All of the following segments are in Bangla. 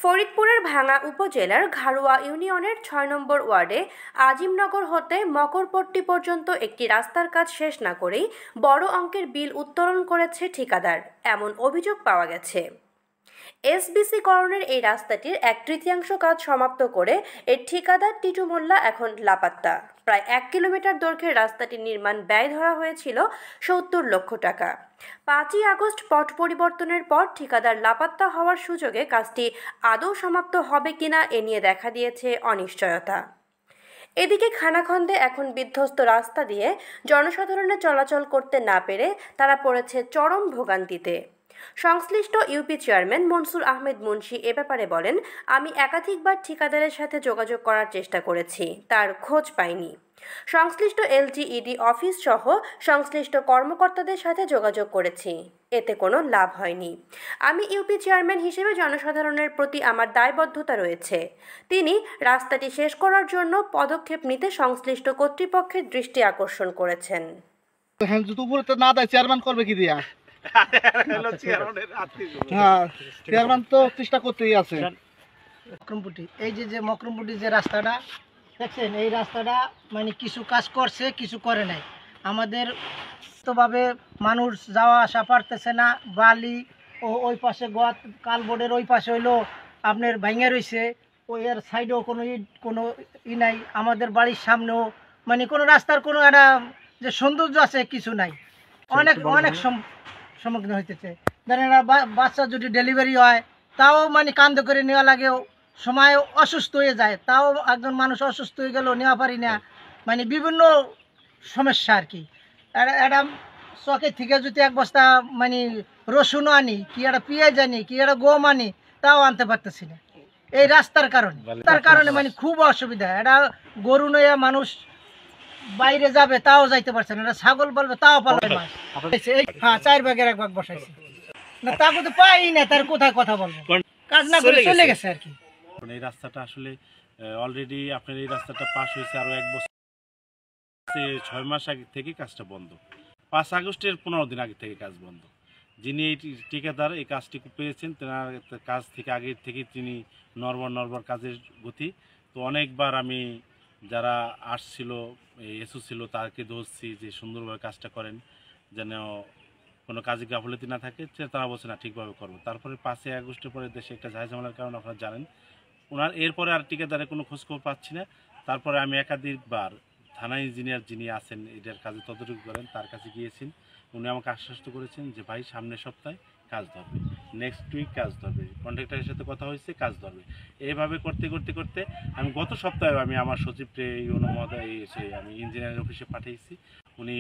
ফরিদপুরের ভাঙ্গা উপজেলার ঘাড়ুয়া ইউনিয়নের ৬ নম্বর ওয়ার্ডে আজিমনগর হতে মকরপট্টি পর্যন্ত একটি রাস্তার কাজ শেষ না করেই বড় অঙ্কের বিল উত্তোলন করেছে ঠিকাদার, এমন অভিযোগ পাওয়া গেছে। এসবিসিকরণের এই রাস্তাটির ১/৩ কাজ সমাপ্ত করে এর ঠিকাদার টিটু মোল্লা এখন লাপাত্তা। প্রায় ১ কিলোমিটার দৈর্ঘ্যের রাস্তাটির নির্মাণ ব্যয় ধরা হয়েছিল ৭০ লক্ষ টাকা। ৫ই আগস্ট পট পরিবর্তনের পর ঠিকাদার লাপাত্তা হওয়ার সুযোগে কাজটি আদৌ সমাপ্ত হবে কিনা এ নিয়ে দেখা দিয়েছে অনিশ্চয়তা। এদিকে খানাখন্দে এখন বিধ্বস্ত রাস্তা দিয়ে জনসাধারণের চলাচল করতে না পেরে তারা পড়েছে চরম ভোগান্তিতে। সংশ্লিষ্ট ইউপি চেয়ারম্যান মনসুর আহমেদ মুন্সি এ ব্যাপারে বলেন, আমি একাধিকবার ঠিকাদারের সাথে যোগাযোগ করার চেষ্টা করেছি, তার খোঁজ পাইনি। সংশ্লিষ্ট এলজিইডি অফিস সহ সংশ্লিষ্ট কর্মকর্তাদের সাথে যোগাযোগ করেছি, এতে কোনো লাভ হয়নি। আমি ইউপি চেয়ারম্যান হিসেবে জনসাধারণের প্রতি আমার দায়বদ্ধতা রয়েছে। তিনি রাস্তাটি শেষ করার জন্য পদক্ষেপ নিতে সংশ্লিষ্ট কর্তৃপক্ষের দৃষ্টি আকর্ষণ করেছেন। চেয়ারম্যান করবে কি দিয়া? চেয়ারম্যান তো চেষ্টা করতেই আছে। মকরমপুটি, এই যে মকরমপুটি যে রাস্তাটা দেখছেন, এই রাস্তাটা মানে কিছু কাজ করছে, কিছু করে নাই। আমাদের ভাবে মানুষ যাওয়া আসা পারতেছে না। বালি ও ওই পাশে কালবোর্ডের ওই পাশে হইলো আপনার ভাঙে রয়েছে, ওই এর সাইডেও কোনো ই নাই। আমাদের বাড়ির সামনেও মানে কোনো রাস্তার কোনো একটা যে সৌন্দর্য আছে কিছু নাই। অনেক সম্মুখীন হইতেছে। ধরেন বাচ্চা যদি ডেলিভারি হয় তাও মানে কান্দ করে নেওয়া লাগে, সময় অসুস্থ হয়ে যায়, তাও একজন মানুষ অসুস্থ হয়ে গেল নেওয়া পারি না, মানে বিভিন্ন সমস্যা আর কি। একটা চকের থেকে যদি এক বস্তা মানে রসুন আনি, কি একটা পেঁয়াজ আনি, কি একটা গম আনি, তাও আনতে পারতেছি না এই রাস্তার কারণে মানে খুব অসুবিধা। এটা গরু নয়া মানুষ বাইরে যাবে তাও যাইতে পারছে না, ছাগল পালবে তাও পালবে মাছ। হ্যাঁ, 4 ভাগের 1 ভাগ বসাইছে না, তাকে তো পাই না, তার কোথায় কথা বলবো, কাজ না করে চলে গেছে আর কি। এই রাস্তাটা আসলে অলরেডি আপনার এই রাস্তাটা পাস হয়েছে আরো 1 বছর, 6 মাস আগে থেকে কাজটা বন্ধ। 5 আগস্টের 15 দিন আগে থেকে কাজ বন্ধ। যিনি এই ঠিকাদার এই কাজটি পেয়েছেন, তেনার কাজ থেকে আগে থেকে তিনি নরবর কাজের গতি। তো অনেকবার আমি যারা আসছিল এসও ছিল তাকে ধরছি যে সুন্দরভাবে কাজটা করেন, যেন কোনো কাজে গাফলতি না থাকে। তারা বলছে না, ঠিকভাবে করবো। তারপরে 5ই আগস্টের পরে দেশে একটা ঝামেলার কারণে আপনারা জানেন, ওনার এরপরে আর ঠিকাদারের কোনো খোঁজখবর পাচ্ছি না। তারপরে আমি একাধিকবার থানা ইঞ্জিনিয়ার যিনি আছেন এটার কাজে তদারকি করেন, তার কাছে গিয়েছেন। উনি আমাকে আশ্বস্ত করেছেন যে ভাই সামনের সপ্তাহে কাজ ধরবে, নেক্সট উইক কাজ ধরবে, কন্ট্রাক্টরের সাথে কথা হয়েছে, কাজ ধরবে। এইভাবে করতে আমি গত সপ্তাহে আমি আমার সচিবকে ইউনো মহোদয় আমি ইঞ্জিনিয়ারের অফিসে পাঠিয়েছি। উনি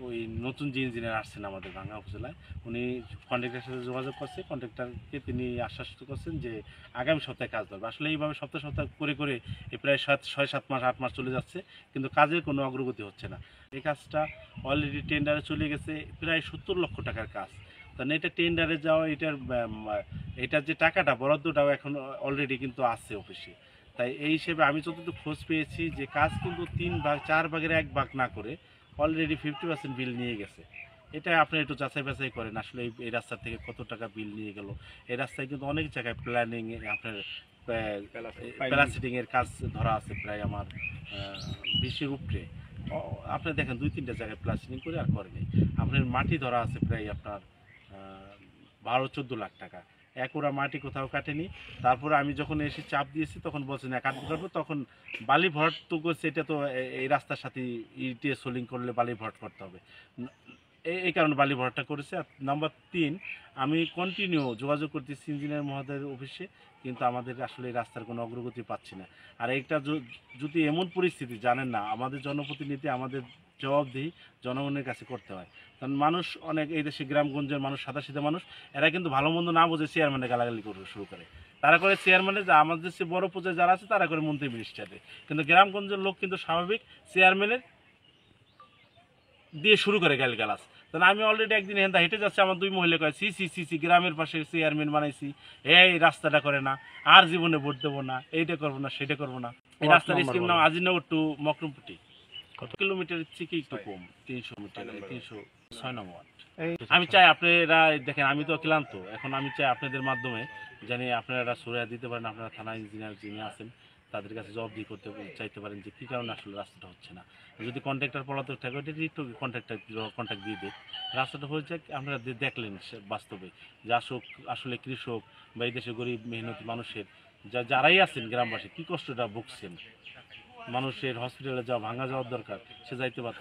ওই নতুন যে ইঞ্জিনিয়ার আসছেন আমাদের ভাঙ্গা উপজেলায়, উনি কন্ট্রাক্টরের সাথে যোগাযোগ করছে। কন্ট্রাক্টরকে তিনি আশ্বস্ত করছেন যে আগামী সপ্তাহে কাজ ধরবে। আসলে এইভাবে সপ্তাহ করে প্রায় 6-7 মাস 8 মাস চলে যাচ্ছে, কিন্তু কাজের কোনো অগ্রগতি হচ্ছে না। এই কাজটা অলরেডি টেন্ডারে চলে গেছে, প্রায় 70 লক্ষ টাকার কাজ। কারণ এটা টেন্ডারে যাওয়া, এটার যে টাকাটা বরাদ্দটাও এখন অলরেডি কিন্তু আছে অফিসে। তাই এই হিসেবে আমি যতটুকু খোঁজ পেয়েছি যে কাজ কিন্তু 3 ভাগ 4 ভাগের 1 ভাগ না করে অলরেডি 50% বিল নিয়ে গেছে। এটা আপনি একটু যাচাই বাছাই করেন আসলে এই রাস্তা থেকে কত টাকা বিল নিয়ে গেল। এই রাস্তায় কিন্তু অনেক জায়গায় প্ল্যানিং, আপনার প্যারাসিটিংয়ের কাজ ধরা আছে প্রায় আমার 20-এর উপরে। আপনি দেখেন 2-3টা জায়গায় প্লাস্টিং করে আর করেনি। আপনার মাটি ধরা আছে প্রায় আপনার 12-14 লাখ টাকা। ওরা মাটি কোথাও কাটেনি। তারপরে আমি যখন এসে চাপ দিয়েছি তখন বলছে না কাটবো, তখন বালি ভরাট তো করছে। এটা তো এই রাস্তার সাথে ইটে সোলিং করলে বালি ভরাট করতে হবে, এই কারণে বালি ভরাটটা করেছে। আর নাম্বার 3, আমি কন্টিনিউ যোগাযোগ করতেছি ইঞ্জিনিয়ার মহোদয়ের অফিসে, কিন্তু আমাদের আসলে এই রাস্তার কোনো অগ্রগতি পাচ্ছি না। আর এইটা যদি এমন পরিস্থিতি জানেন না, আমাদের জনপ্রতিনিধি আমাদের জবাবদিহি জনগণের কাছে করতে হয়। কারণ মানুষ অনেক, এই দেশে গ্রামগঞ্জের মানুষ, সাদাসিধা মানুষ, এরা কিন্তু ভালো মন্দ না বুঝে চেয়ারম্যানে গালাগালি করতে শুরু করে। তারা করে চেয়ারম্যানে, আমাদের যে বড় পর্যায়ে যারা আছে তারা করে মন্ত্রী মিনিস্টারে, কিন্তু গ্রামগঞ্জের লোক কিন্তু স্বাভাবিক চেয়ারম্যানের দিয়ে শুরু করে গালাগালাজ। তাহলে আমি অলরেডি একদিন হেঁটে যাচ্ছে, আমার 2 মহিলা কয় সি গ্রামের পাশে চেয়ারম্যান বানাইছি, এই রাস্তাটা করে না, আর জীবনে ভোট দেবো না, এইটা করবো না, সেটা করবো না। এই রাস্তার স্কিম নাম আজিমনগর টু মকরমপুটি, কত কিলোমিটার থেকে একটু কম, 300 মিটার, 306 নম্বর ওয়ার্ড। আমি চাই আপনারা দেখেন, আমি তো ক্লান্ত, এখন আমি চাই আপনাদের মাধ্যমে জানি আপনারা সুরাহা দিতে পারেন, আপনারা থানা ইঞ্জিনিয়ার যিনি আছেন তাদের কাছে জবাবদিহি করতে চাইতে পারেন যে কী কারণে আসলে রাস্তাটা হচ্ছে না। যদি কন্ট্রাক্টর পলাতক থাকে ওইটা একটু কন্ট্রাক্ট দিয়ে দেয়, রাস্তাটা হয়েছে আপনারা দেখলেন বাস্তবে যে আসলে কৃষক বা এই দেশে গরিব মেহনতি মানুষের যারাই আছেন গ্রামবাসী কী কষ্টটা ভুগছেন। মানুষের হসপিটালে যাওয়া ভাঙা যাওয়ার দরকার, সে যাইতে পারছে।